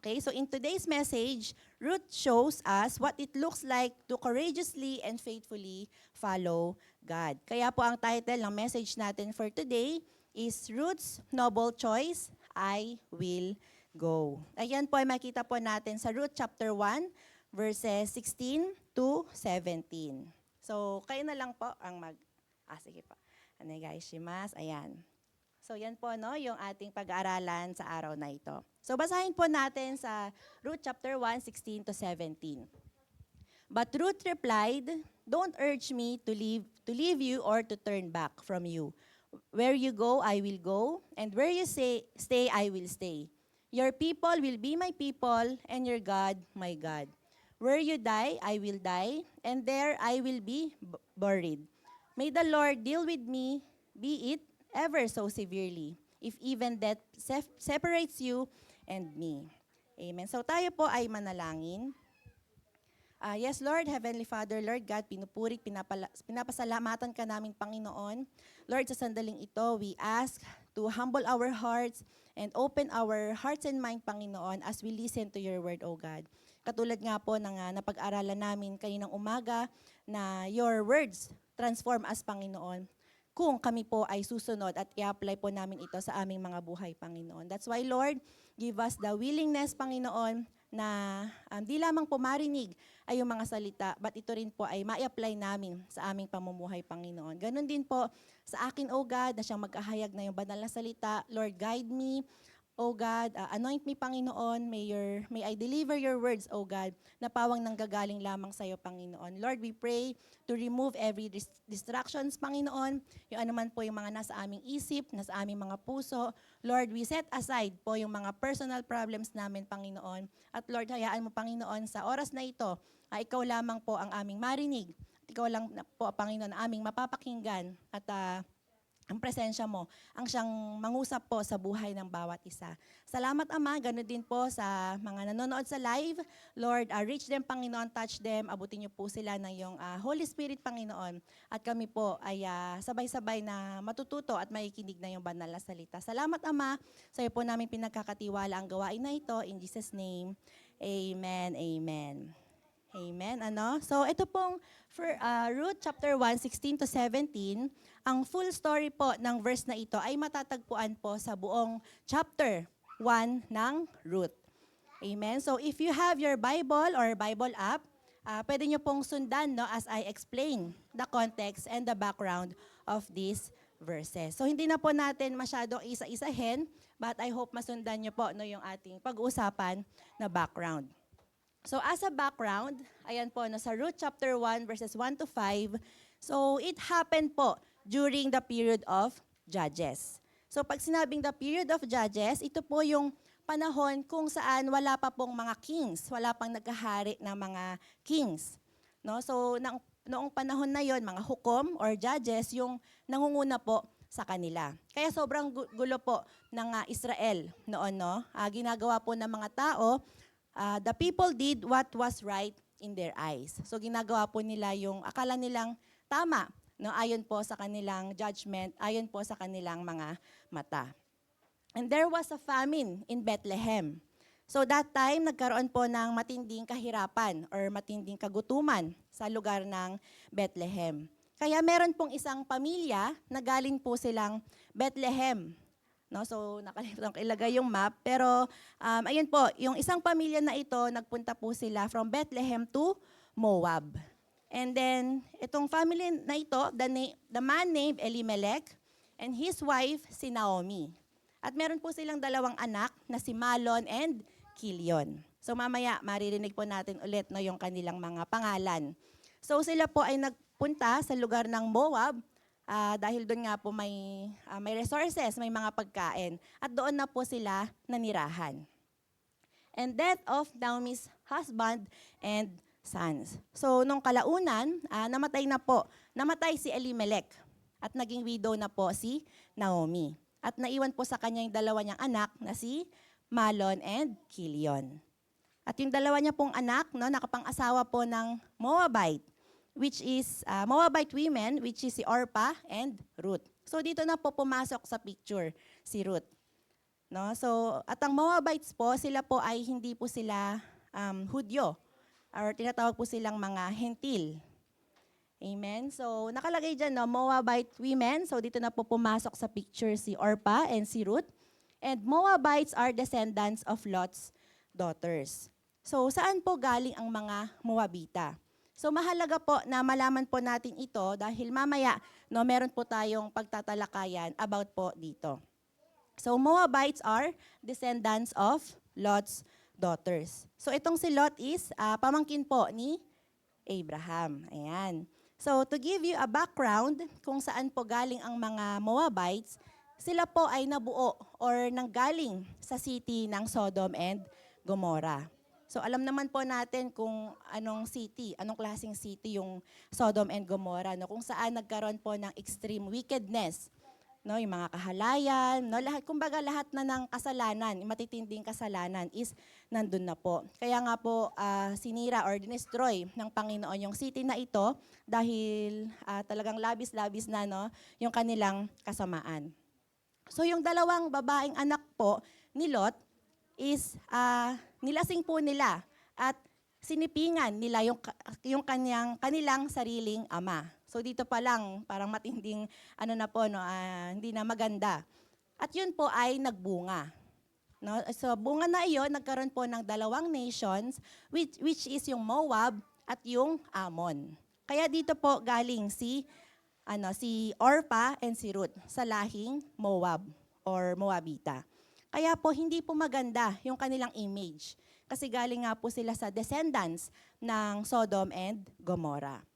Okay, so in today's message, Ruth shows us what it looks like to courageously and faithfully follow God. Kaya po ang title ng message natin for today is Ruth's Noble Choice, I Will Go. Ayan po ay makita po natin sa Ruth chapter 1, verses 16 to 17. So, kayo na lang po ang sige po. Onegaishimasu. Ayan. So yan po no, yung ating pag-aaralan sa araw na ito. So basahin po natin sa Ruth chapter 1, 16 to 17. But Ruth replied, "Don't urge me to leave you or to turn back from you. Where you go, I will go, and where you stay, I will stay. Your people will be my people, and your God, my God. Where you die, I will die, and there I will be buried. May the Lord deal with me, be it ever so severely, if even death separates you and me." Amen. So tayo po ay manalangin. Yes, Lord, Heavenly Father, Lord God, pinupuri, pinapasalamatan ka namin, Panginoon. Lord, sa sandaling ito, we ask to humble our hearts and open our hearts and mind, Panginoon, as we listen to your word, O God. Katulad nga po ng napag-aralan namin kaninang umaga na your words transform us, Panginoon, kung kami po ay susunod at i-apply po namin ito sa aming mga buhay, Panginoon. That's why, Lord, give us the willingness, Panginoon, na di lamang po marinig ay yung mga salita, but ito rin po ay ma-apply namin sa aming pamumuhay, Panginoon. Ganon din po sa akin, O God, na siyang magkahayag na yung banal na salita. Lord, guide me, O God, anoint me, Panginoon, may I deliver your words, O God, na pawang nanggagaling lamang sa iyo, Panginoon. Lord, we pray to remove every distractions, Panginoon, yung anuman po yung mga nasa aming isip, nasa aming mga puso. Lord, we set aside po yung mga personal problems namin, Panginoon. At Lord, hayaan mo, Panginoon, sa oras na ito, ikaw lamang po ang aming marinig. Ikaw lang po, Panginoon, ang aming mapapakinggan at ang presensya mo, ang siyang mangusap po sa buhay ng bawat isa. Salamat, Ama, ganoon din po sa mga nanonood sa live. Lord, reach them, Panginoon, touch them, abutin niyo po sila ng iyong Holy Spirit, Panginoon. At kami po ay sabay-sabay na matututo at makikinig na iyong banal na salita. Salamat, Ama, sa iyo po namin pinagkakatiwala ang gawain na ito. In Jesus' name, amen, amen. Amen. So ito pong Ruth chapter 1, 16 to 17, ang full story po ng verse na ito ay matatagpuan po sa buong chapter 1 ng Ruth. Amen. So if you have your Bible or Bible app, pwede nyo pong sundan as I explain the context and the background of these verses. So hindi na po natin masyadong isa-isahin, but I hope masundan nyo po yung ating pag-uusapan na background. So as a background, ayan po, sa Ruth chapter 1, verses 1 to 5, so it happened po during the period of Judges. So pag sinabing the period of Judges, ito po yung panahon kung saan wala pa pong mga kings, wala pang nagkahari ng mga kings. No? So noong panahon na yon, mga hukom or judges yung nangunguna po sa kanila. Kaya sobrang gulo po ng Israel noon. No? Ginagawa po ng mga tao, the people did what was right in their eyes. So ginagawa po nila yung akala nilang tama, no, ayon po sa kanilang judgment, ayon po sa kanilang mga mata. And there was a famine in Bethlehem. So that time, nagkaroon po ng matinding kahirapan or matinding kagutuman sa lugar ng Bethlehem. Kaya meron pong isang pamilya na galing po silang Bethlehem. No, so nakalimutan ko ilagay yung map, pero ayun po, yung isang pamilya na ito, nagpunta po sila from Bethlehem to Moab. And then, itong family na ito, the man named Elimelech and his wife, si Naomi. At meron po silang dalawang anak na si Malon and Kilion. So mamaya, maririnig po natin ulit yung kanilang mga pangalan. So sila po ay nagpunta sa lugar ng Moab, dahil doon nga po may resources, may mga pagkain. At doon na po sila nanirahan. And death of Naomi's husband and sons. So nung kalaunan, namatay si Elimelech. At naging widow na po si Naomi. At naiwan po sa kanya yung dalawa niyang anak na si Malon and Kilion. At yung dalawa niya pong anak, nakapang-asawa po ng Moabite, which is Moabite women, which is si Orpah and Ruth. So dito na po pumasok sa picture si Ruth. No? So, at ang Moabites po, sila po ay hindi po sila Hudyo or tinatawag po silang mga Hentil. Amen? So, nakalagay dyan, no, Moabite women. So, dito na po pumasok sa picture si Orpah and si Ruth. And Moabites are descendants of Lot's daughters. So, saan po galing ang mga Moabita? So, mahalaga po na malaman po natin ito dahil mamaya, no, meron po tayong pagtatalakayan about po dito. So, Moabites are descendants of Lot's daughters. So, itong si Lot is pamangkin po ni Abraham. Ayan. So, to give you a background kung saan po galing ang mga Moabites, sila po ay nabuo or nanggaling sa city ng Sodom and Gomorrah. So, alam naman po natin kung anong city, anong klaseng city yung Sodom and Gomorrah, no? Kung saan nagkaroon po ng extreme wickedness, no, yung mga kahalayan, no, lahat, kumbaga lahat na ng kasalanan, yung matitinding kasalanan is nandun na po. Kaya nga po sinira or dinestroy ng Panginoon yung city na ito dahil talagang labis-labis na, no, yung kanilang kasamaan. So yung dalawang babaeng anak po ni Lot is nilasing po nila at sinipingan nila yung kanilang sariling ama. So dito pa lang, parang matinding, hindi na maganda. At yun po ay nagbunga. No? So bunga na iyon, nagkaroon po ng dalawang nations, which is yung Moab at yung Ammon. Kaya dito po galing si Orpah and si Ruth sa lahing Moab or Moabita. Kaya po hindi po maganda yung kanilang image. Kasi galing nga po sila sa descendants ng Sodom and Gomorrah.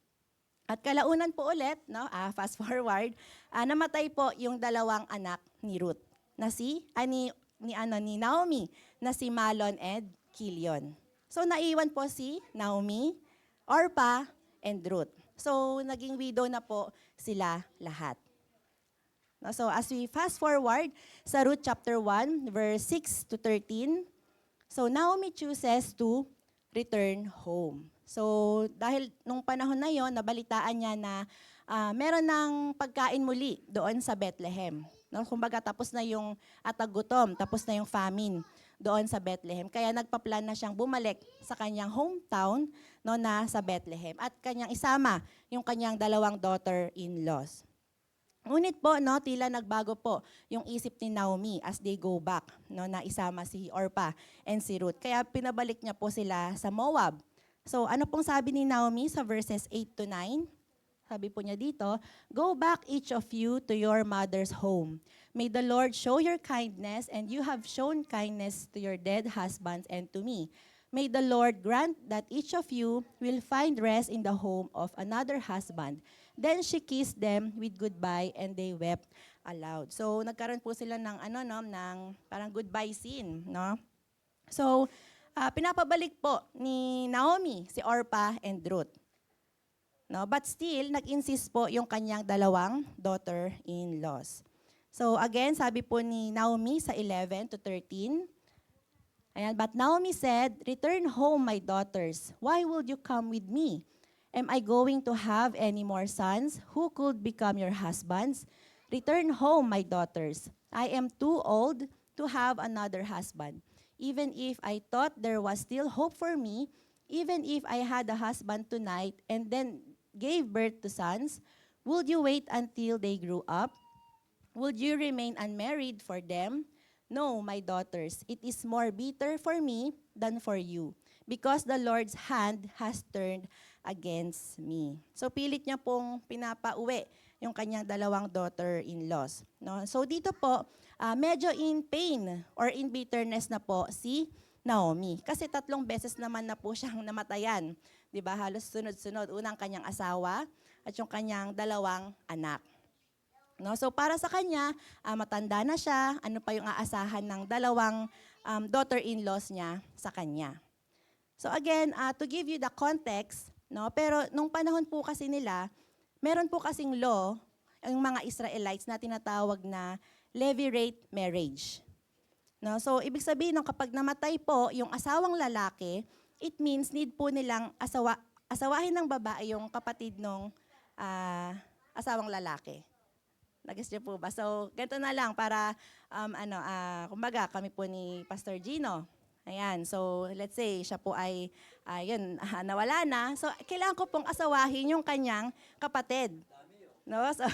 At kalaunan po ulit, no, fast forward, namatay po yung dalawang anak ni Ruth, na ni Naomi, na si Mahlon and Kilion. So naiwan po si Naomi, Orpah, and Ruth. So naging widow na po sila lahat. No, so as we fast forward sa Ruth chapter 1, verse 6 to 13, so Naomi chooses to return home. So dahil nung panahon na yon, nabalitaan niya na meron ng pagkain muli doon sa Bethlehem. No? Kumbaga tapos na yung atagutom, tapos na yung famine doon sa Bethlehem. Kaya nagpa-plan na siyang bumalik sa kanyang hometown, no, na sa Bethlehem at kanyang isama yung kanyang dalawang daughter-in-laws. Ngunit po, no, tila nagbago po yung isip ni Naomi as they go back, no, na isama si Orpah and si Ruth. Kaya pinabalik niya po sila sa Moab. So ano pong sabi ni Naomi sa verses 8 to 9? Sabi po niya dito, "Go back each of you to your mother's home. May the Lord show your kindness, and you have shown kindness to your dead husbands and to me. May the Lord grant that each of you will find rest in the home of another husband." Then she kissed them with goodbye, and they wept aloud. So nagkaroon po sila ng ng parang goodbye scene, no? So pinapabalik po ni Naomi si Orpah and Ruth. No, but still nag-insist po yung kanyang dalawang daughter-in-laws. So again, sabi po ni Naomi sa 11 to 13, ayan, "But Naomi said, 'Return home, my daughters. Why would you come with me? Am I going to have any more sons who could become your husbands? Return home, my daughters. I am too old to have another husband. Even if I thought there was still hope for me, even if I had a husband tonight and then gave birth to sons, would you wait until they grew up? Would you remain unmarried for them? No, my daughters, it is more bitter for me than for you, because the Lord's hand has turned against me." So pilit niya pong pinapauwi yung kanyang dalawang daughter-in-laws. No? So dito po, medyo in pain or in bitterness na po si Naomi. Kasi 3 beses naman na po siyang namatayan. Di ba? Halos sunod-sunod. Unang kanyang asawa at yung kanyang dalawang anak. No? So para sa kanya, matanda na siya. Ano pa yung aasahan ng dalawang daughter-in-laws niya sa kanya. So again, to give you the context, no? Pero nung panahon po kasi nila, meron po kasing law, ang mga Israelites na tinatawag na levirate marriage. No? So, ibig sabihin, kapag namatay po yung asawang lalaki, it means need po nilang asawahin ng babae yung kapatid ng asawang lalaki. Nag-guess niyo po ba? So, ganito na lang para, kumbaga, kami po ni Pastor Gino. Ayan, so let's say, siya po ay, yun, nawala na. So, kailangan ko pong asawahin yung kanyang kapatid. No? So,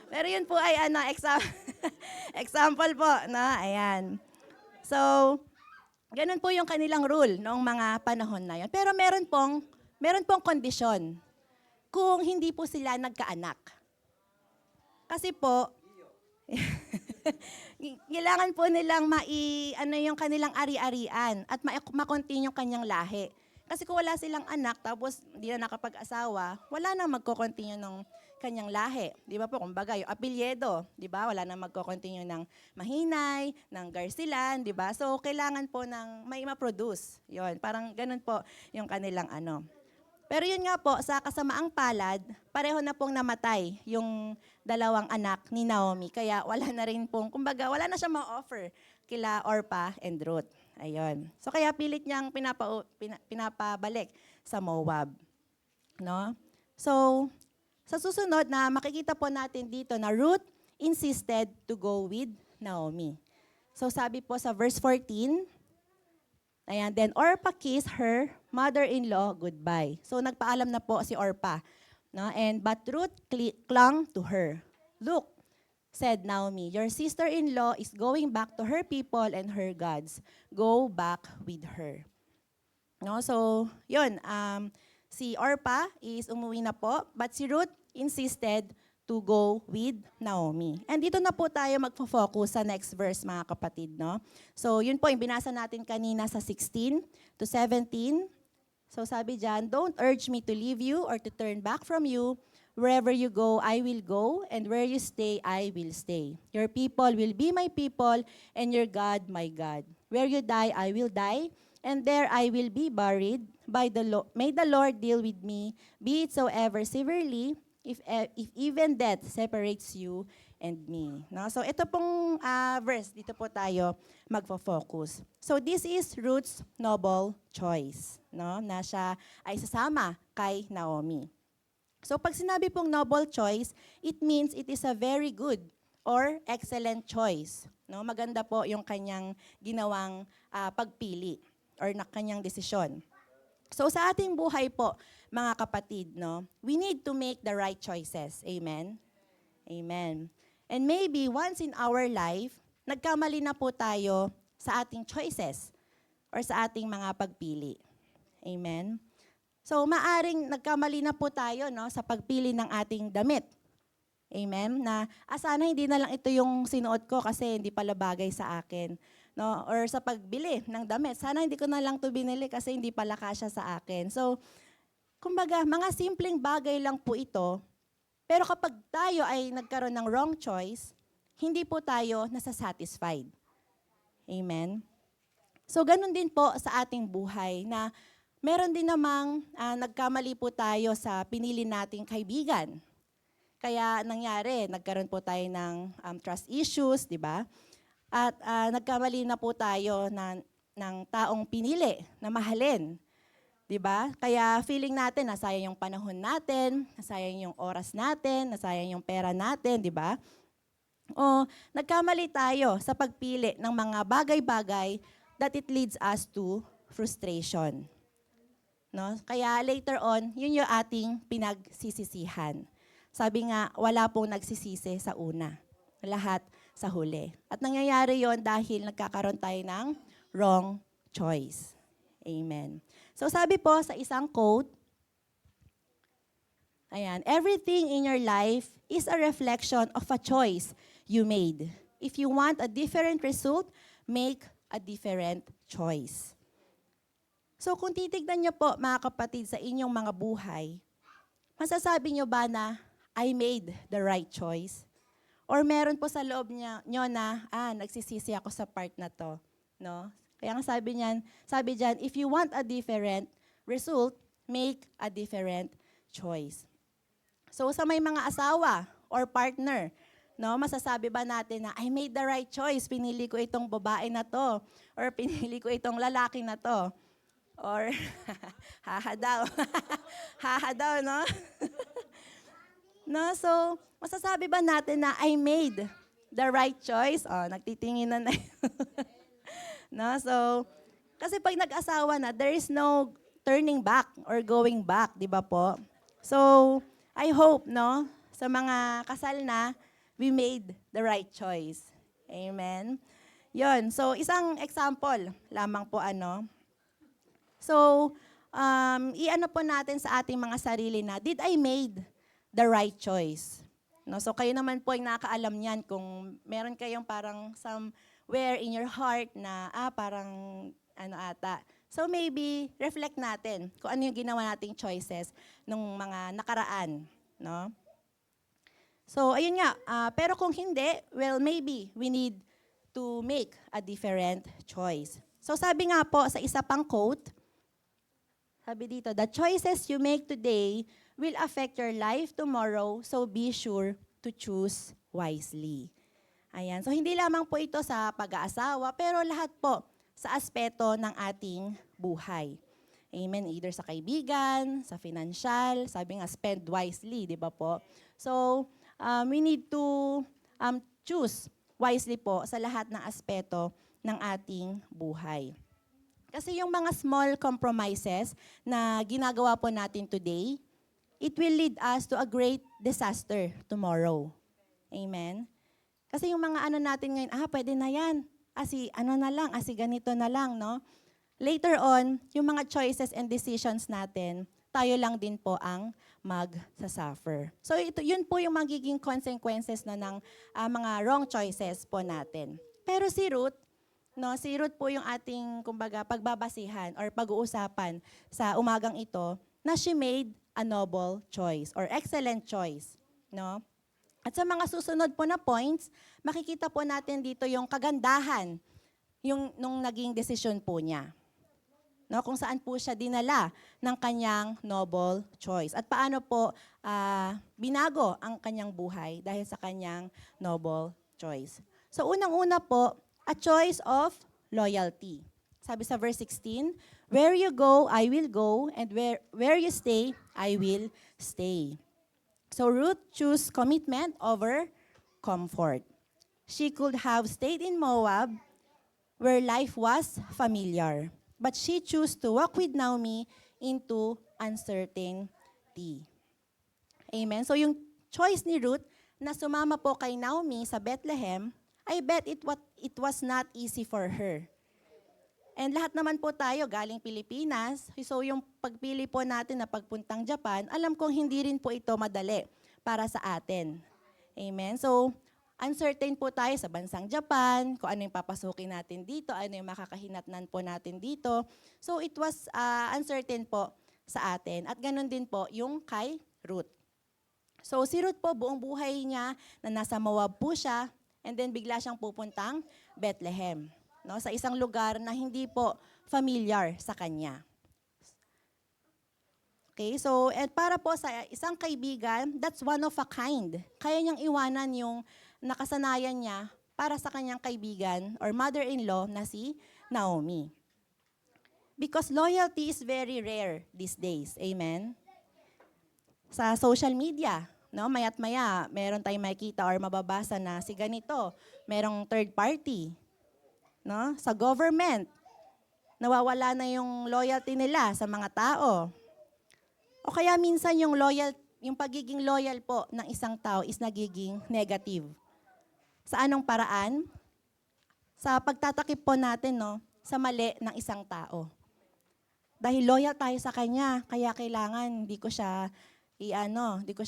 pero yun po ay, example po, no? Ayan. So, ganun po yung kanilang rule noong mga panahon na yun. Pero meron pong kondisyon kung hindi po sila nagkaanak. Kasi po, kailangan po nilang yung kanilang ari-arian at ma-continue yung kanyang lahi. Kasi kung wala silang anak, tapos hindi na nakapag-asawa, wala nang magko-continue ng kanyang lahi. Di ba po, kumbaga, yung apelyedo, di ba, wala nang magko-continue ng Mahinay, ng Garcilan, di ba? So, kailangan po ng may ma-produce. Yun, parang ganun po yung kanilang Pero yun nga po, sa kasamaang palad, pareho na pong namatay yung dalawang anak ni Naomi. Kaya wala na rin pong, kumbaga, wala na siya ma-offer kila Orpah and Ruth. Ayun. So kaya pilit niyang pinapabalik sa Moab. No? So, sa susunod na makikita po natin dito na Ruth insisted to go with Naomi. So sabi po sa verse 14, ayan, then Orpah kissed her mother-in-law goodbye. So nagpaalam na po si Orpah. No? But Ruth clung to her. Look, said Naomi, your sister-in-law is going back to her people and her gods. Go back with her. No? So, yun. Si Orpah is umuwi na po, but si Ruth insisted to go with Naomi. And dito na po tayo magfo-focus sa next verse, mga kapatid. No? So, yun po, yung binasa natin kanina sa 16 to 17. So, sabi dyan, don't urge me to leave you or to turn back from you. Wherever you go, I will go, and where you stay, I will stay. Your people will be my people, and your God, my God. Where you die, I will die, and there I will be buried. May the Lord deal with me, be it so ever severely, if even death separates you and me. No? So ito pong verse, dito po tayo magfo-focus. So this is Ruth's noble choice, no? Na siya ay sasama kay Naomi. So pag sinabi pong noble choice, it means it is a very good or excellent choice. No? Maganda po yung kanyang ginawang pagpili or na kanyang desisyon. So sa ating buhay po, mga kapatid, no, we need to make the right choices. Amen? Amen. And maybe once in our life, nagkamali na po tayo sa ating choices or sa ating mga pagpili. Amen? So, maaring nagkamali na po tayo, no, sa pagpili ng ating damit. Amen? Na, sana hindi na lang ito yung sinuot ko kasi hindi pala bagay sa akin. No? Or sa pagbili ng damit, sana hindi ko na lang ito binili kasi hindi pala kasya sa akin. So, kumbaga, mga simpleng bagay lang po ito, pero kapag tayo ay nagkaroon ng wrong choice, hindi po tayo nasasatisfied. Amen? So, ganun din po sa ating buhay na meron din namang nagkamali po tayo sa pinili nating kaibigan. Kaya nangyari, nagkaroon po tayo ng trust issues, di ba? At nagkamali na po tayo ng taong pinili na mahalin. Di ba? Kaya feeling natin, nasayang yung panahon natin, nasayang yung oras natin, nasayang yung pera natin, di ba? O nagkamali tayo sa pagpili ng mga bagay-bagay that it leads us to frustration. No? Kaya later on, yun yung ating pinagsisisihan. Sabi nga, wala pong nagsisisi sa una. Lahat sa huli. At nangyayari yon dahil nagkakaroon tayo ng wrong choice. Amen. So sabi po sa isang quote, ayan, everything in your life is a reflection of a choice you made. If you want a different result, make a different choice. So kung titignan niyo po, mga kapatid, sa inyong mga buhay, masasabi niyo ba na I made the right choice? Or meron po sa loob niyo na, nagsisisi ako sa part na to. No? Kaya nga sabi diyan, if you want a different result, make a different choice. So sa may mga asawa or partner, no, masasabi ba natin na I made the right choice, pinili ko itong babae na to, or pinili ko itong lalaki na to? Or, haha daw. Haha daw, no? No, so, masasabi ba natin na I made the right choice? Oh, nagtitingin na na. No, so, kasi pag nag-asawa na, there is no turning back or going back, di ba po? So, I hope, no, sa mga kasal na, we made the right choice. Amen? Yon, so isang example lamang po ano. So, i-ano po natin sa ating mga sarili na, did I made the right choice? No, so kayo naman po yung nakakaalam niyan kung meron kayong parang somewhere in your heart na, parang ano ata. So maybe reflect natin kung ano yung ginawa nating choices nung mga nakaraan. No? So ayun nga, pero kung hindi, well maybe we need to make a different choice. So sabi nga po sa isa pang quote, sabi dito, the choices you make today will affect your life tomorrow, so be sure to choose wisely. Ayan. So hindi lamang po ito sa pag-aasawa, pero lahat po sa aspeto ng ating buhay. Amen. Either sa kaibigan, sa financial, sabi nga spend wisely, di ba po? So we need to choose wisely po sa lahat ng aspeto ng ating buhay. Kasi yung mga small compromises na ginagawa po natin today, it will lead us to a great disaster tomorrow. Amen? Kasi yung mga ano natin ngayon, pwede na yan. Ano na lang, ganito na lang, no? Later on, yung mga choices and decisions natin, tayo lang din po ang mag-suffer. So yun po yung magiging consequences no, ng mga wrong choices po natin. Pero si Ruth po yung ating kumbaga pagbabasihan or pag-uusapan sa umagang ito na she made a noble choice or excellent choice, no? At sa mga susunod po na points, makikita po natin dito yung kagandahan nung naging desisyon po niya. No, kung saan po siya dinala ng kanyang noble choice. At paano po binago ang kanyang buhay dahil sa kanyang noble choice. So unang-una po, a choice of loyalty. Sabi sa verse 16, where you go, I will go, and where you stay, I will stay. So Ruth chose commitment over comfort. She could have stayed in Moab, where life was familiar. But she chose to walk with Naomi into uncertainty. Amen. So yung choice ni Ruth na sumama po kay Naomi sa Bethlehem, I bet it was not easy for her. And lahat naman po tayo galing Pilipinas, so yung pagpili po natin na pagpuntang Japan, alam kong hindi rin po ito madali para sa atin. Amen. So, uncertain po tayo sa bansang Japan, kung ano yung papasukin natin dito, ano yung makakahinatnan po natin dito. So it was uncertain po sa atin. At ganun din po yung kay Ruth. So si Ruth po, buong buhay niya na nasa Moab po siya, and then bigla siyang pupuntang Bethlehem. No, sa isang lugar na hindi po familiar sa kanya. Okay, so at para po sa isang kaibigan, that's one of a kind. Kaya niyang iwanan yung nakasanayan niya para sa kanyang kaibigan or mother-in-law na si Naomi. Because loyalty is very rare these days. Amen? Sa social media, no, maya't maya, meron tayong makikita or mababasa na si ganito, merong third party. No? Sa government, nawawala na yung loyalty nila sa mga tao. O kaya minsan yung pagiging loyal po ng isang tao is nagiging negative. Sa anong paraan? Sa pagtatakip po natin, no, sa mali ng isang tao. Dahil loyal tayo sa kanya, kaya kailangan hindi ko siya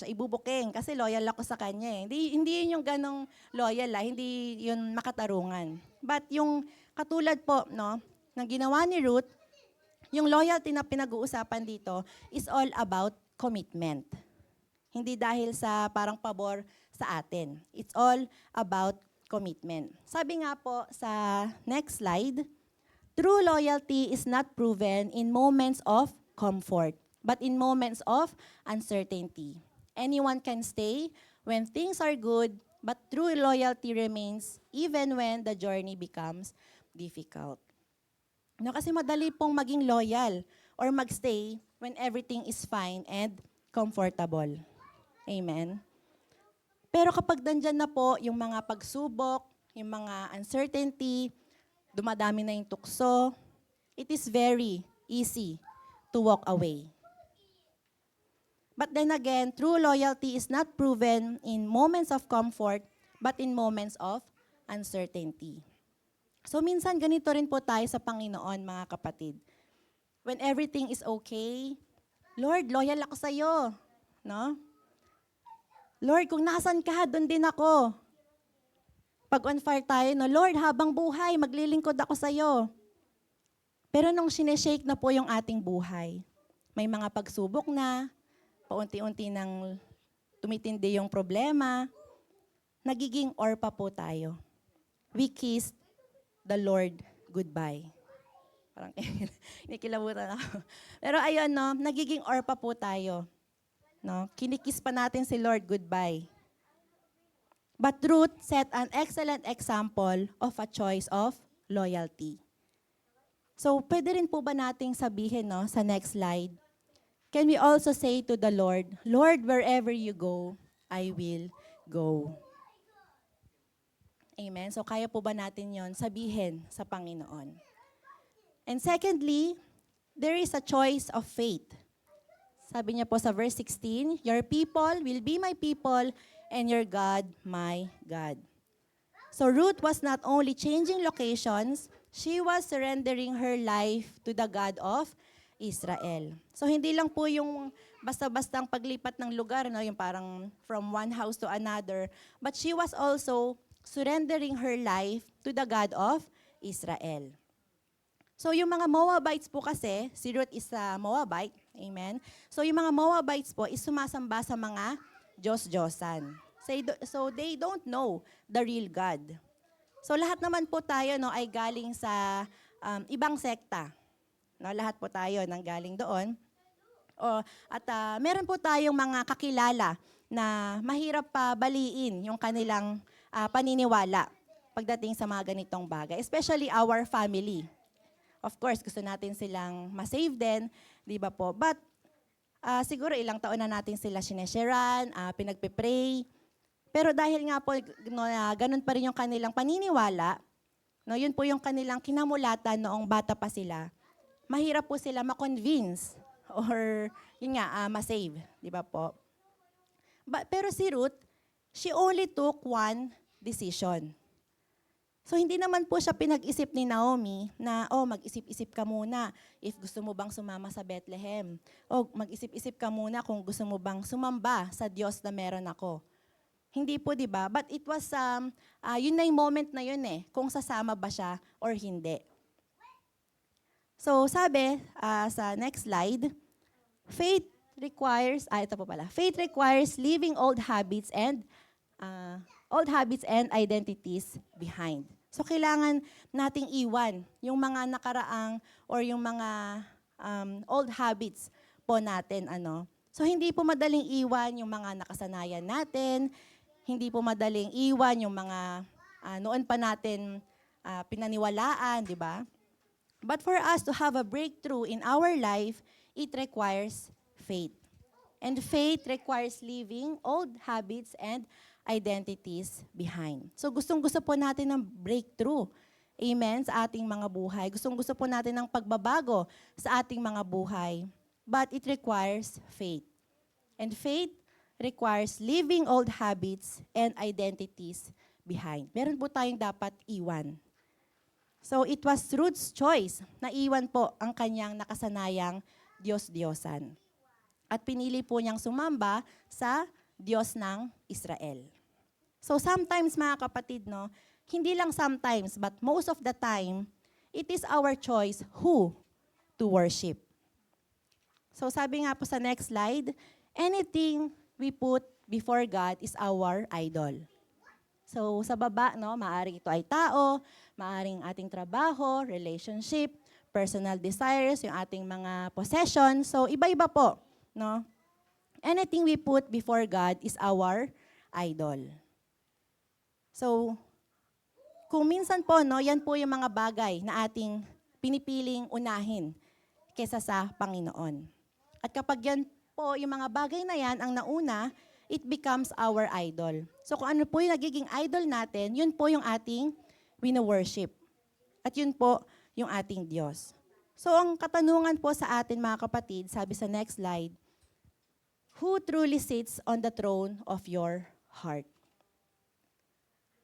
ibubuking kasi loyal ako sa kanya eh. Hindi yun yung ganong loyal hindi yun makatarungan. But yung katulad po, no, ng ginawa ni Ruth, yung loyalty na pinag-uusapan dito is all about commitment. Hindi dahil sa parang pabor sa atin. It's all about commitment. Sabi nga po sa next slide, true loyalty is not proven in moments of comfort, but in moments of uncertainty. Anyone can stay when things are good, but true loyalty remains even when the journey becomes difficult. No, kasi madali pong maging loyal or magstay when everything is fine and comfortable. Amen? Pero kapag nandyan na po yung mga pagsubok, yung mga uncertainty, dumadami na yung tukso, it is very easy to walk away. But then again, true loyalty is not proven in moments of comfort, but in moments of uncertainty. So minsan ganito rin po tayo sa Panginoon, mga kapatid. When everything is okay, Lord, loyal ako sa iyo, no? Lord, kung nasan ka, doon din ako. Pag on fire tayo, no, Lord, habang buhay, maglilingkod ako sa iyo. Pero nung sineshake na po yung ating buhay, may mga pagsubok na, paunti-unti nang tumitindi yung problema, nagiging orpa po tayo. We kissed the Lord goodbye. Parang inikilabutan ako. Pero ayun, no, nagiging orpa po tayo. No? Kinikiss pa natin si Lord goodbye. But Ruth set an excellent example of a choice of loyalty. So, pwede rin po ba nating sabihin, no, sa next slide, can we also say to the Lord, Lord, wherever you go, I will go. Amen? So, kaya po ba natin yon sabihin sa Panginoon? And secondly, there is a choice of faith. Sabi niya po sa verse 16, your people will be my people, and your God, my God. So Ruth was not only changing locations, she was surrendering her life to the God of Israel. So hindi lang po yung basta-bastang paglipat ng lugar, no, yung parang from one house to another, but she was also surrendering her life to the God of Israel. So yung mga Moabites po kasi, si Ruth is a Moabite, amen? So yung mga Moabites po is sumasamba sa mga Diyos-Diyosan. So they don't know the real God. So lahat naman po tayo, no, ay galing sa ibang sekta. No, lahat po tayo nang galing doon. Meron po tayong mga kakilala na mahirap pa baliin yung kanilang paniniwala pagdating sa mga ganitong bagay. Especially our family. Of course, gusto natin silang masave din, di ba po? But siguro ilang taon na natin sila sinesharean, pinagpe-pray. Pero dahil nga po, no, ganun pa rin yung kanilang paniniwala, no, yun po yung kanilang kinamulatan noong bata pa sila, mahirap po sila ma-convince or yun nga, ma-save. Di ba po? Pero si Ruth, she only took one decision. So hindi naman po siya pinag-isip ni Naomi na, mag-isip-isip ka muna if gusto mo bang sumama sa Bethlehem. O mag-isip-isip ka muna kung gusto mo bang sumamba sa Diyos na meron ako. Hindi po, di ba? But it was, yun na yung moment na yun kung sasama ba siya or hindi. So sabi sa next slide, faith requires leaving old habits and identities behind. So kailangan nating iwan yung mga nakaraang or yung mga old habits po natin. So hindi po madaling iwan yung mga nakasanayan natin, hindi po madaling iwan yung mga noon pa natin pinaniwalaan, di ba? But for us to have a breakthrough in our life, it requires faith. And faith requires leaving old habits and identities behind. So gustong-gusto po natin ng breakthrough. Amen? Sa ating mga buhay. Gustong-gusto po natin ng pagbabago sa ating mga buhay. But it requires faith. And faith requires leaving old habits and identities behind. Meron po tayong dapat iwan. So it was Ruth's choice na iwan po ang kanyang nakasanayang Diyos-Diyosan. At pinili po niyang sumamba sa Diyos ng Israel. So sometimes mga kapatid, no, hindi lang sometimes, but most of the time, it is our choice who to worship. So sabi nga po sa next slide, anything we put before God is our idol. So sa baba, no, maaring ito ay tao, maaring ating trabaho, relationship, personal desires, yung ating mga possessions. So iba-iba po, no? Anything we put before God is our idol. So kung minsan po, no, yan po yung mga bagay na ating pinipiling unahin kaysa sa Panginoon. At kapag yan po yung mga bagay na yan ang nauna, it becomes our idol. So kung ano po yung nagiging idol natin, yun po yung ating wino-worship. At yun po yung ating Diyos. So ang katanungan po sa atin mga kapatid, sabi sa next slide, who truly sits on the throne of your heart?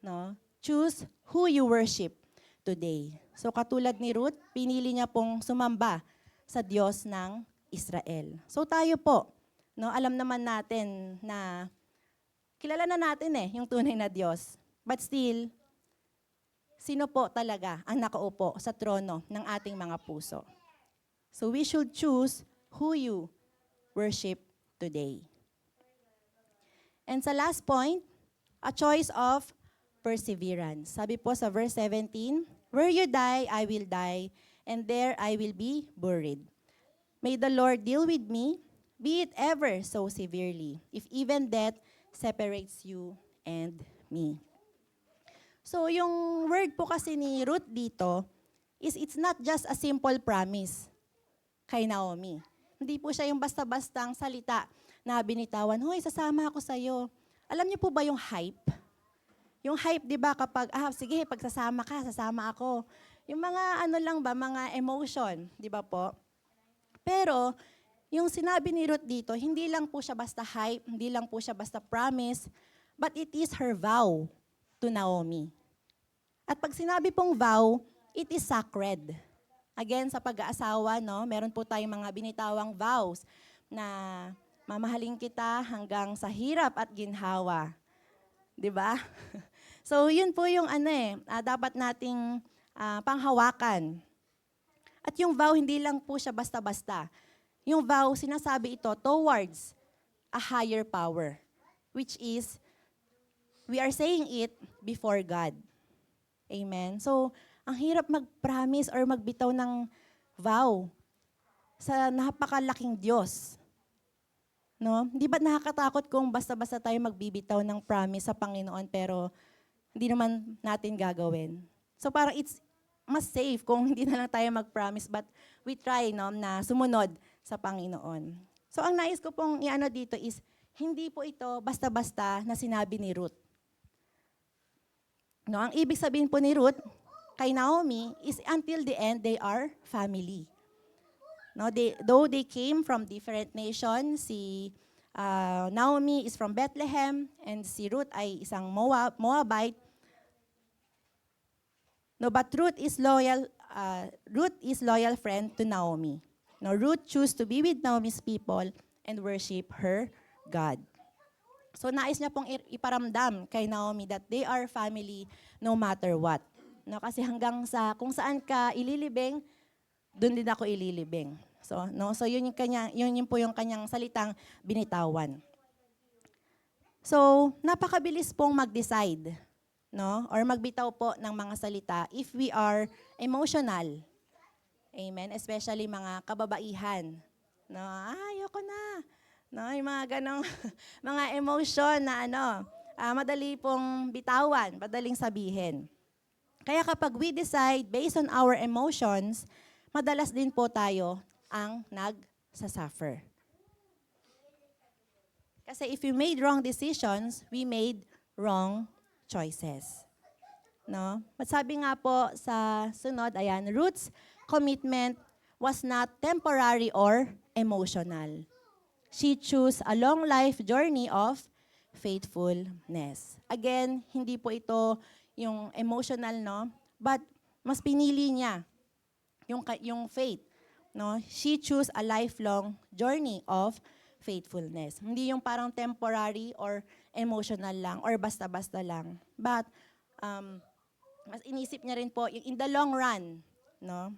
No? Choose who you worship today. So katulad ni Ruth, pinili niya pong sumamba sa Diyos ng Israel. So tayo po, no, alam naman natin na kilala na natin yung tunay na Diyos. But still, sino po talaga ang nakaupo sa trono ng ating mga puso? So we should choose who you worship today. And sa last point, a choice of perseverance. Sabi po sa verse 17, where you die, I will die, and there I will be buried. May the Lord deal with me, be it ever so severely, if even death separates you and me. So yung word po kasi ni Ruth dito is it's not just a simple promise kay Naomi. Hindi po siya yung basta-bastang salita na binitawan, hoy, sasama ako sa'yo. Alam niyo po ba yung hype? Yung hype, di ba, kapag, sige, pag sasama ka, sasama ako. Yung mga ano lang ba, mga emotion, di ba po? Pero, yung sinabi ni Ruth dito, hindi lang po siya basta hype, hindi lang po siya basta promise, but it is her vow to Naomi. At pag sinabi pong vow, it is sacred. Again, sa pag-aasawa, no, meron po tayong mga binitawang vows na mamahalin kita hanggang sa hirap at ginhawa. 'Di ba? So, yun po yung dapat nating panghawakan. At yung vow, hindi lang po siya basta-basta. Yung vow, sinasabi ito towards a higher power, which is, we are saying it before God. Amen? So, ang hirap mag-promise or magbitaw ng vow sa napakalaking Diyos. No? Hindi ba nakakatakot kung basta-basta tayo magbibitaw ng promise sa Panginoon pero hindi naman natin gagawin? So parang it's mas safe kung hindi na lang tayo mag-promise but we try na sumunod sa Panginoon. So ang nais ko pong iano dito is hindi po ito basta-basta na sinabi ni Ruth. No, ang ibig sabihin po ni Ruth kay Naomi is until the end they are family. No, though they came from different nations, si Naomi is from Bethlehem and si Ruth ay isang Moabite. No, but Ruth is loyal friend to Naomi. No, Ruth chose to be with Naomi's people and worship her God. So nais niya pong iparamdam kay Naomi that they are family no matter what. No, kasi hanggang sa kung saan ka ililibing, doon din ako ililibing. So yun po yung kanyang salitang binitawan. So, napakabilis pong mag-decide, no? Or magbitaw po ng mga salita if we are emotional. Amen? Especially mga kababaihan. No, ayoko na. No, yung mga ganong mga emotion na madali pong bitawan, madaling sabihin. Kaya kapag we decide based on our emotions, madalas din po tayo ang nagsasuffer. Kasi if we made wrong decisions, we made wrong choices. No? But sabi nga po sa sunod, Ruth's commitment was not temporary or emotional. She chose a long life journey of faithfulness. Again, hindi po ito yung emotional, no? But mas pinili niya yung faith, no? She chose a lifelong journey of faithfulness. Hindi yung parang temporary or emotional lang or basta-basta lang. But mas inisip niya rin po yung in the long run, no?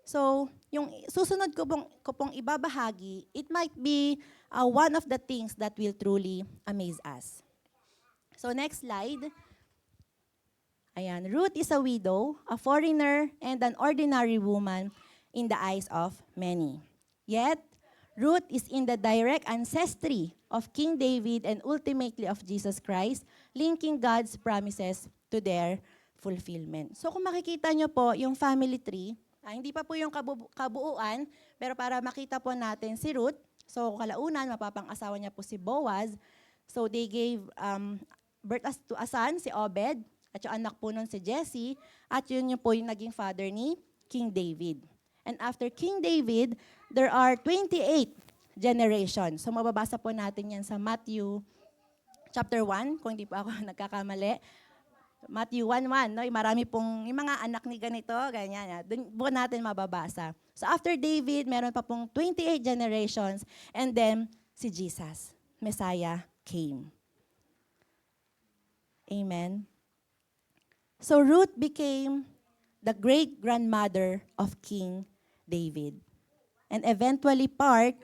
So, yung susunod ko pong ibabahagi, it might be one of the things that will truly amaze us. So, next slide. Ayan, Ruth is a widow, a foreigner, and an ordinary woman in the eyes of many. Yet, Ruth is in the direct ancestry of King David and ultimately of Jesus Christ, linking God's promises to their fulfillment. So kung makikita nyo po yung family tree, hindi pa po yung kabuuan, pero para makita po natin si Ruth, So kalaunan, mapapang-asawa niya po si Boaz. So they gave birth to a son, si Obed, at yung anak po nun si Jesse, at yun yung po yung naging father ni King David. And after King David, there are 28 generations. So mababasa po natin yan sa Matthew chapter 1, kung hindi po ako nagkakamali. Matthew 1:1, no? Marami pong yung mga anak ni ganito, ganyan. Doon po natin mababasa. So after David, meron pa pong 28 generations, and then si Jesus, Messiah, came. Amen. So Ruth became the great-grandmother of King David, and eventually part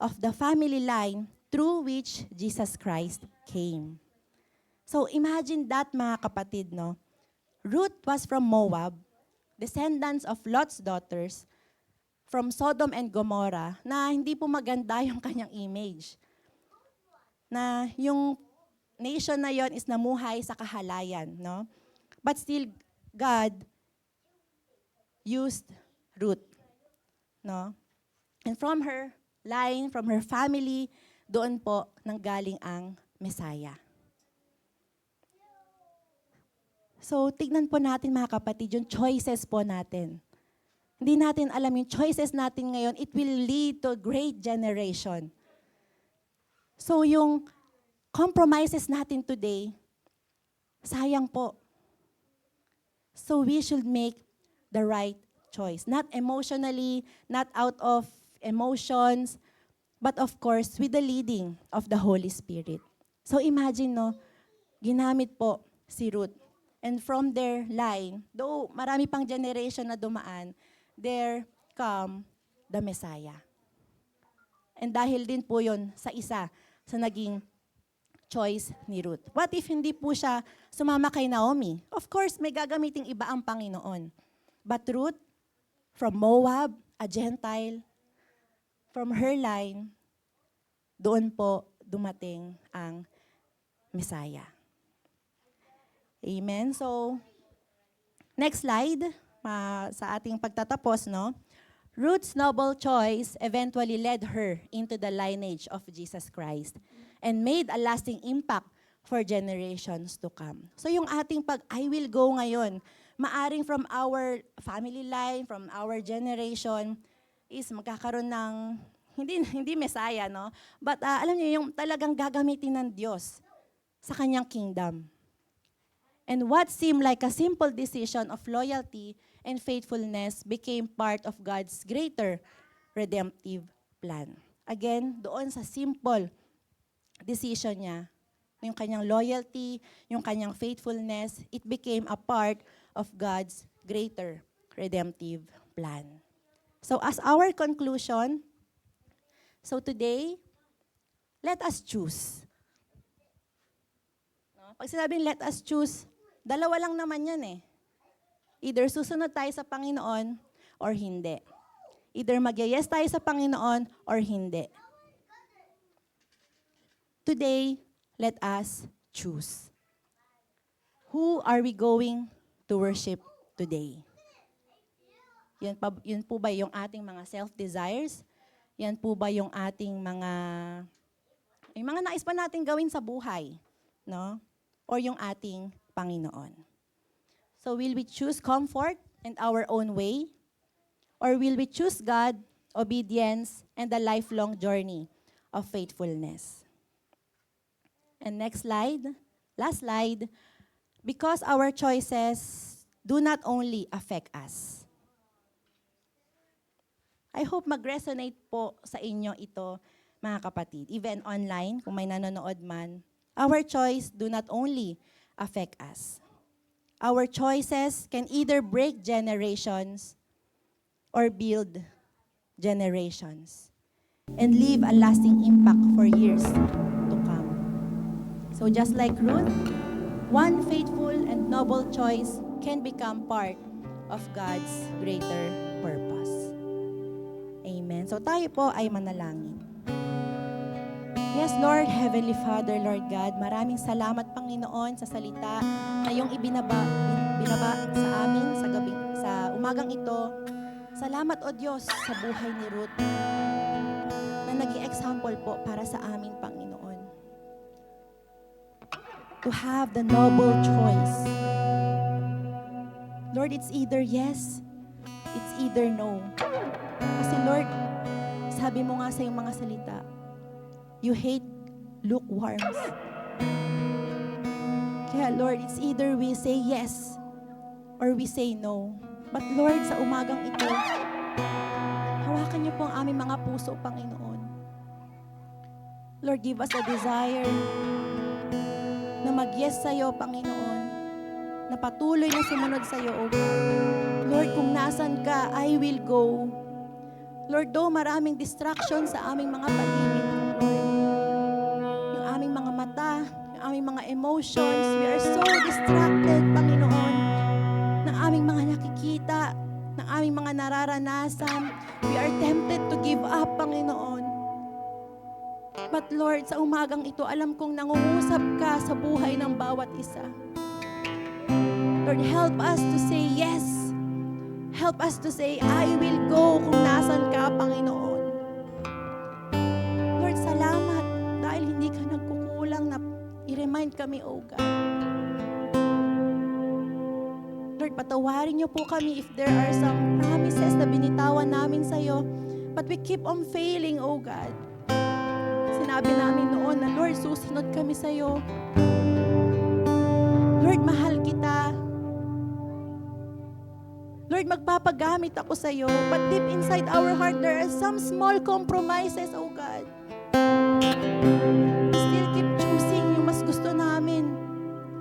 of the family line through which Jesus Christ came. So imagine that, mga kapatid, no? Ruth was from Moab, descendants of Lot's daughters, from Sodom and Gomorrah, na hindi po maganda yung kanyang image. Na yung nation na yon is namuhay sa kahalayan, no? But still, God used Ruth, no? And from her line, from her family, doon po nanggaling ang Messiah. So, tignan po natin, mga kapatid, yung choices po natin. Hindi natin alam yung choices natin ngayon, it will lead to a great generation. So, yung compromises natin today, sayang po. So, we should make the right choice. Not emotionally, not out of emotions, but of course, with the leading of the Holy Spirit. So, imagine, no, ginamit po si Ruth. And from their line, though marami pang generation na dumaan, there come the Messiah. And dahil din po yun sa isa sa naging choice ni Ruth. What if hindi po siya sumama kay Naomi? Of course, may gagamiting iba ang Panginoon. But Ruth, from Moab, a Gentile, from her line, doon po dumating ang Messiah. Amen. So, next slide, sa ating pagtatapos, no? Ruth's noble choice eventually led her into the lineage of Jesus Christ and made a lasting impact for generations to come. So, yung ating I will go ngayon, maaring from our family line, from our generation, is magkakaroon ng, hindi Messiah, no? But alam niyo, yung talagang gagamitin ng Diyos sa kanyang kingdom. And what seemed like a simple decision of loyalty and faithfulness became part of God's greater redemptive plan. Again, doon sa simple decision niya, yung kanyang loyalty, yung kanyang faithfulness, it became a part of God's greater redemptive plan. So as our conclusion, so today, let us choose. No? Pag sinabing let us choose, dalawa lang naman yan eh. Either susunod tayo sa Panginoon or hindi. Either mag-yes tayo sa Panginoon or hindi. Today, let us choose. Who are we going to worship today? Yun po ba yung ating mga self-desires? Yan po ba yung ating yung mga nais pa natin gawin sa buhay? No? Or yung ating Panginoon. So will we choose comfort and our own way? Or will we choose God, obedience, and the lifelong journey of faithfulness? And next slide, last slide, because our choices do not only affect us. I hope mag-resonate po sa inyo ito, mga kapatid. Even online, kung may nanonood man, our choice do not only affect us. Our choices can either break generations or build generations and leave a lasting impact for years to come. So just like Ruth, one faithful and noble choice can become part of God's greater purpose. Amen. So tayo po ay manalangin. Yes, Lord, Heavenly Father, Lord God, maraming salamat, Panginoon, sa salita na iyong binaba sa amin sa umagang ito. Salamat, O Diyos, sa buhay ni Ruth na naging example example po para sa aming Panginoon. To have the noble choice. Lord, it's either yes, it's either no. Kasi Lord, sabi mo nga sa iyong mga salita, you hate lukewarms. Kaya Lord, it's either we say yes or we say no. But Lord, sa umagang ito, hawakan niyo po ang aming mga puso, Panginoon. Lord, give us a desire na mag-yes sa iyo, Panginoon. Na patuloy na sumunod sa iyo, O God. Lord, kung nasan ka, I will go. Lord, though maraming distraction sa aming mga paligid, Lord. Yung aming mga mata, yung aming mga emotions, we are so distracted, Panginoon, ng aming mga nakikita, ng aming mga nararanasan. We are tempted to give up, Panginoon. But Lord, sa umagang ito, alam kong nangungusap ka sa buhay ng bawat isa. Lord, help us to say yes. Help us to say, I will go kung nasan ka, Panginoon. Lord, salamat dahil hindi ka nagkukulang na i-remind kami, O God. Lord, patawarin niyo po kami if there are some promises na binitawan namin sa iyo, but we keep on failing, O God. Sinabi namin noon na, Lord, susunod kami sa iyo. Lord, mahal kita. Lord, magpapagamit ako sa iyo. But deep inside our heart, there are some small compromises, oh God. We still keep choosing yung mas gusto namin.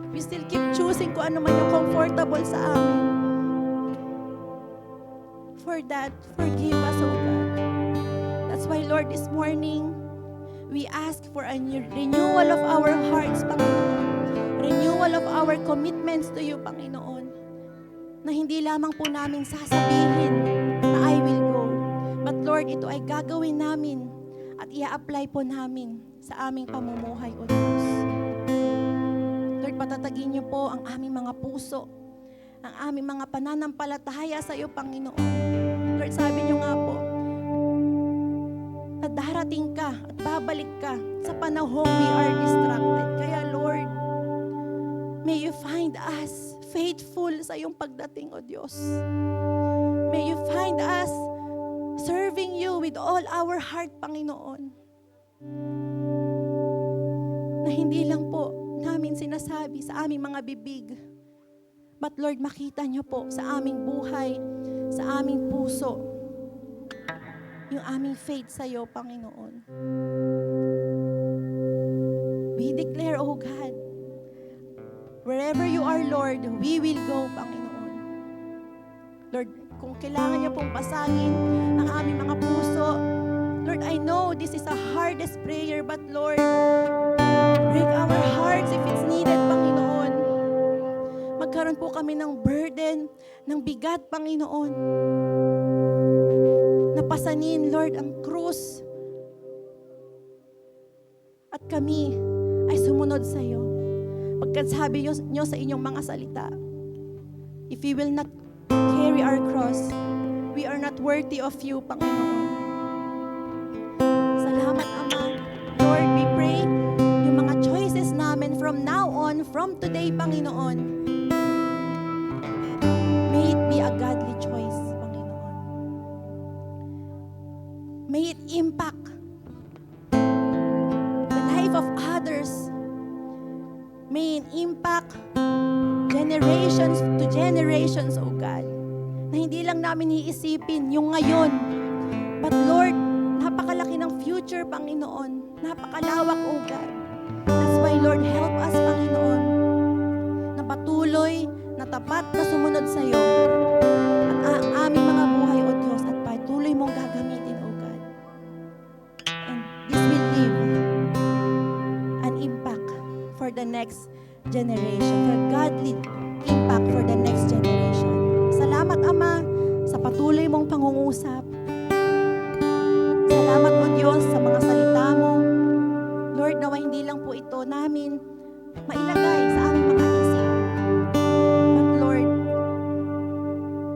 We still keep choosing kung ano man yung comfortable sa amin. For that, forgive us, oh God. That's why, Lord, this morning, we ask for a renewal of our hearts, Panginoon. Renewal of our commitments to you, Panginoon. Na hindi lamang po namin sasabihin na I will go. But Lord, ito ay gagawin namin at i-apply po namin sa aming pamumuhay, O Diyos. Lord, patatagin niyo po ang aming mga puso, ang aming mga pananampalataya sa iyo, Panginoon. Lord, sabi niyo nga po, na darating ka at babalik ka sa panahong we are distracted. Kaya Lord, may you find us faithful sa iyong pagdating, O Diyos. May you find us serving you with all our heart, Panginoon. Na hindi lang po namin sinasabi sa aming mga bibig, but Lord, makita niyo po sa aming buhay, sa aming puso, yung aming faith sa iyo, Panginoon. We declare, O God, wherever you are, Lord, we will go, Panginoon. Lord, kung kailangan niyo pong pasangin ang aming mga puso, Lord, I know this is the hardest prayer, but Lord, break our hearts if it's needed, Panginoon. Magkaroon po kami ng burden, ng bigat, Panginoon. Napasanin, Lord, ang krus. At kami ay sumunod sa iyo. Pagkat sabi niyo sa inyong mga salita, if we will not carry our cross, we are not worthy of you, Panginoon. Salamat, Ama. Lord, we pray yung mga choices namin from now on, from today, Panginoon, may it be a godly choice, Panginoon. May it impact the life of others. May it impact generations to generations, O God. Na hindi lang namin iisipin yung ngayon. But Lord, napakalaki ng future, Panginoon. Napakalawak, O God. That's why, Lord, help us, Panginoon, na patuloy, na tapat na sumunod sa iyo. At ang aming mga buhay, O Diyos, at patuloy mong gagamitin, O God. And this will leave an impact for the next generation, for godly impact for the next generation. Salamat, Ama, sa patuloy mong pangungusap. Salamat, O Diyos, sa mga salita mo. Lord, nawa hindi lang po ito namin mailagay sa aming mga isip. But Lord,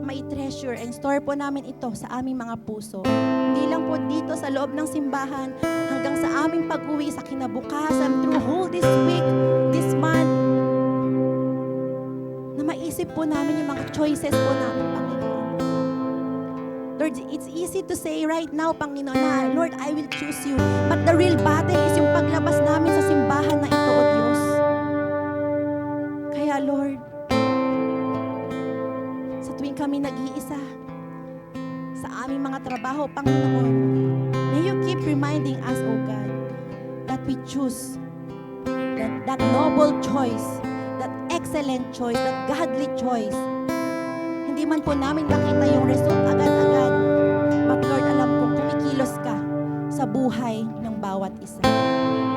mai-treasure treasure and store po namin ito sa aming mga puso. Hindi lang po dito sa loob ng simbahan, hanggang sa aming pag-uwi sa kinabukasan, through whole this week, this month, na maisip po namin yung mga choices po namin, Panginoon. Lord, it's easy to say right now, Panginoon, na, Lord, I will choose you. But the real battle is yung paglabas namin sa simbahan na ito, O Diyos. Kaya, Lord, sa tuwing kami nag-iisa sa aming mga trabaho, Panginoon, may you keep reminding us, O God, that we choose that noble choice, that excellent choice, that godly choice. Hindi man po namin makita yung result agad-agad, but Lord, alam kong kumikilos ka sa buhay ng bawat isa.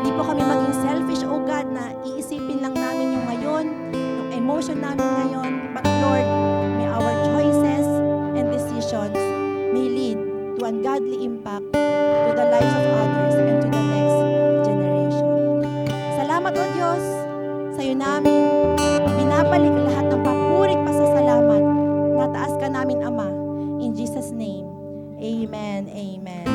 Hindi po kami maging selfish, O God, na iisipin lang namin yung ngayon, yung emotion namin ngayon, but Lord, may our choices and decisions may lead to ungodly impact to the lives of others and to the next generation. Salamat, O Diyos, sa iyo namin binabalik lahat ng papurit pasasalamat. Nataas ka namin, Ama. In Jesus' name, amen, amen.